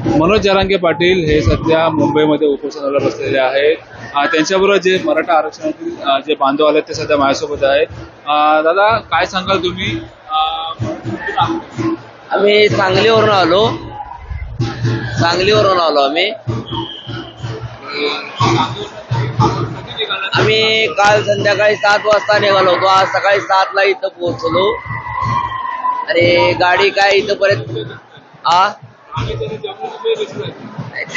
मनोज जरांगे पाटील हे सध्या मुंबईमध्ये उपोषणाला बसलेले आहेत. त्यांच्याबरोबर जे मराठा आरक्षणातील जे बांधव आले ते सध्या माझ्यासोबत आहेत. दादा काय सांगाल तुम्ही? आम्ही सांगलीवरून आलो आम्ही. आम्ही काल संध्याकाळी 7 वाजता निघालो होतो. आज सकाळी 7 ला इथं पोहोचलो आणि गाडी काय इथंपर्यंत ते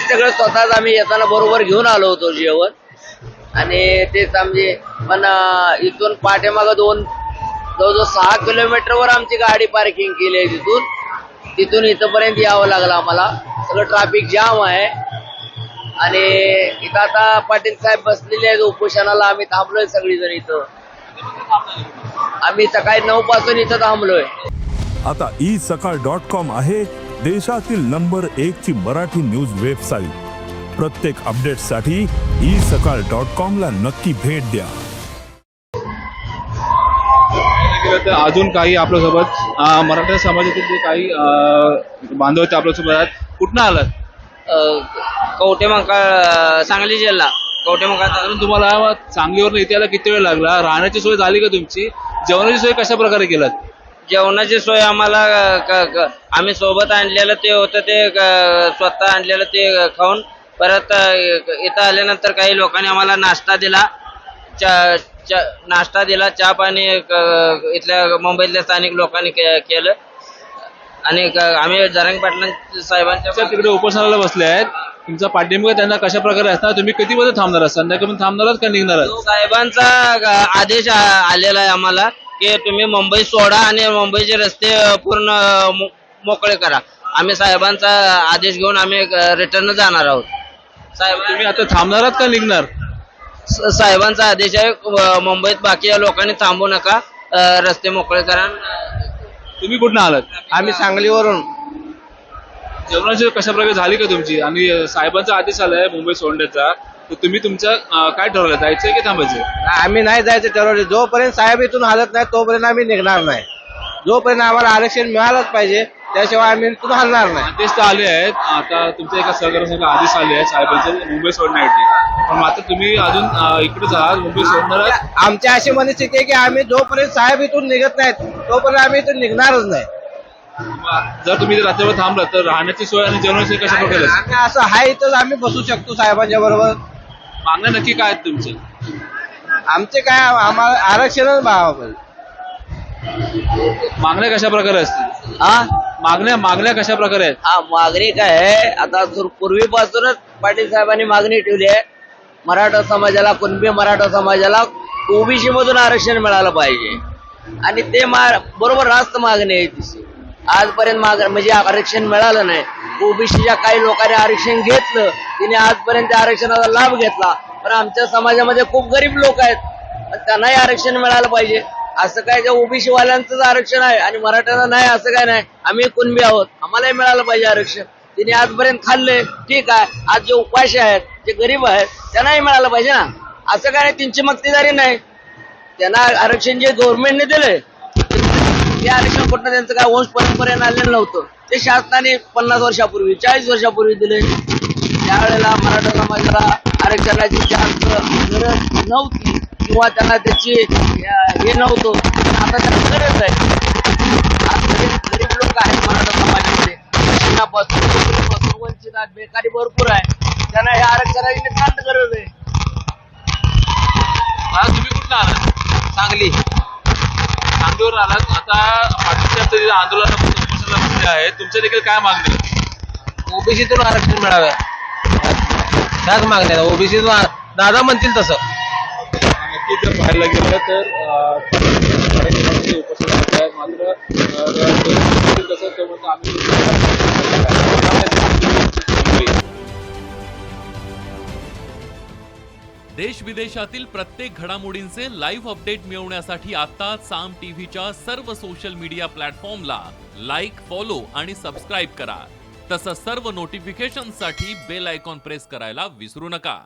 सगळं स्वतःच आम्ही येताना बरोबर घेऊन आलो होतो जेवण. आणि तेच आमचे पण इथून पाठीमागं जवळजवळ 6 किलोमीटरवर आमची गाडी पार्किंग केली आहे. तिथून इथंपर्यंत यावं लागलं आम्हाला. सगळं ट्रॅफिक जाम आहे. आणि इथं आता पाटील साहेब बसलेले आहेत उपोषणाला. आम्ही थांबलोय सगळीजण इथं. आम्ही सकाळी 9 पासून इथं थांबलोय. आता isakal.com आहे देशातील नंबर 1 ची मराठी न्यूज वेबसाईट. प्रत्येक अपडेटसाठी isakal.com ला नक्की भेट द्या. अजून काही आपल्यासोबत मराठा समाजातील जे काही बांधव आहेत आपल्यासोबत आहेत. कुठनं आलात? कवठेमहांकाळ, सांगली जिल्हा कवठेमहांकाळ. तुम्हाला सांगलीवरून इथे यायला किती वेळ लागला? राहण्याची सोय झाली का तुमची? जेवणाची सोय कशा प्रकारे केलात? जेवणाची सोय आम्हाला आम्ही सोबत आणलेलं ते होतं ते स्वतः आणलेलं ते खाऊन परत इथं आल्यानंतर काही लोकांनी आम्हाला नाश्ता दिला. चहा पाणी इथल्या मुंबईतल्या स्थानिक लोकांनी केलं. आणि आम्ही जरांगे पाटील साहेबांच्या तिकडे उपोषणाला बसले आहेत. तुमचा पाठिंबा त्यांना कशा प्रकारे असणार? तुम्ही किती वाजता थांबणार आहात? संध्याकाळी थांबणार आहात का निघणार आहात? साहेबांचा आदेश आलेला आहे आम्हाला की तुम्ही मुंबई सोडा आणि मुंबईचे रस्ते पूर्ण मोकळे करा. आम्ही साहेबांचा आदेश घेऊन आम्ही रिटर्न जाणार आहोत. साहेब तुम्ही आता थांबणार आहात का निघणार? साहेबांचा आदेश आहे मुंबईत बाकी लोकांनी थांबू नका, रस्ते मोकळे करा. तुम्ही कुठनं आलात? आम्ही सांगलीवरून. जेवणाची कशा प्रकारे झाली का तुमची? आणि साहेबांचा आदेश आलाय मुंबई सोडण्याचा, तर तुम्ही तुमचं काय ठरवलं? जायचंय की थांबायचंय? आम्ही नाही जायचं ठरवले. जोपर्यंत साहेब इथून हलत नाही तोपर्यंत आम्ही निघणार नाही. जोपर्यंत आम्हाला आरक्षण मिळालंच पाहिजे त्याशिवाय आम्ही इथून हलणार नाही. आदेश तर आले आहेत. आता तुमच्या एका सहकार्यासाठी आदेश आले आहेत साहेबांचे मुंबई सोडण्यासाठी. पण आता तुम्ही अजून इकडेच आहात, मुंबई सोडणार आहात? आमची अशी मनस्थिती आहे की आम्ही जोपर्यंत साहेब इथून निघत नाहीत तोपर्यंत आम्ही इथून निघणारच नाही. जर तुम्ही रात्रभर थांबलं तर राहण्याची सोय आणि जेवणाची सोय कशा प्रकारे? आम्ही असं आहे इथं आम्ही बसू शकतो साहेबांच्या बरोबर. मागण्या नक्की काय आहेत तुमचे? आमचे काय आम्हाला आरक्षणच भाव. मागण्या कशा प्रकारे असतील? मागण्या कशा प्रकारे आहेत? मागणी काय आहे? आता पूर्वीपासूनच पाटील साहेबांनी मागणी ठेवली आहे. मराठा समाजाला, कुणबी मराठा समाजाला ओबीसी मधून आरक्षण मिळालं पाहिजे. आणि ते बरोबर रास्त मागणी आहे तिची. आजपर्यंत म्हणजे आरक्षण मिळालं नाही. ओबीसीच्या काही लोकांनी आरक्षण घेतलं, तिने आजपर्यंत त्या आरक्षणाचा लाभ घेतला. पण आमच्या समाजामध्ये खूप गरीब लोक आहेत, त्यांनाही आरक्षण मिळालं पाहिजे. असं काय जे ओबीसी वाल्यांचंच आरक्षण आहे आणि मराठ्यांना नाही असं काय नाही. आम्ही कुणबी आहोत, आम्हालाही मिळालं पाहिजे आरक्षण. तिने आजपर्यंत खाल्ले, ठीक आहे. आज जे उपाशी आहेत, जे गरीब आहेत, त्यांनाही मिळालं पाहिजे ना. असं काय त्यांची मक्तेदारी नाही. त्यांना आरक्षण जे गव्हर्नमेंटने दिलंय ते आरक्षण कुठं त्यांचं काय वंश परंपरेनं आलेलं नव्हतं. ते शासनाने 50 वर्षापूर्वी 40 वर्षापूर्वी दिले. त्यावेळेला मराठा समाजाला आरक्षणाची जास्त गरज नव्हती किंवा त्यांना त्याची हे नव्हतं. आता त्यांना गरज आहे. आज गरीब लोक आहेत मराठा समाजामध्ये, वंचित आहेत, बेकारी भरपूर आहे. त्यांना या आरक्षणाची नितांत गरज आहे. तुम्ही कुठं आलात? सांगली. सांगलीवर आलात. आता पाटील आंदोलनामध्ये उपोषणाला बसले आहेत. तुमच्या देखील काय मागणी? ओबीसीतून आरक्षण मिळावं, त्याच मागण्या. ओबीसीतून दादा म्हणतील तसं. नक्कीच जर पाहायला गेलं तर उपोषण आहे. मात्र तसं तो म्हणतो आम्ही देश विदेशातील प्रत्येक घडामोडींचे लाईव्ह अपडेट मिळवण्यासाठी आता साम टीव्हीच्या सर्व सोशल मीडिया प्लॅटफॉर्मला लाईक, फॉलो आणि सबस्क्राईब करा. तसंच सर्व नोटिफिकेशनसाठी बेल आयकॉन प्रेस करायला विसरू नका.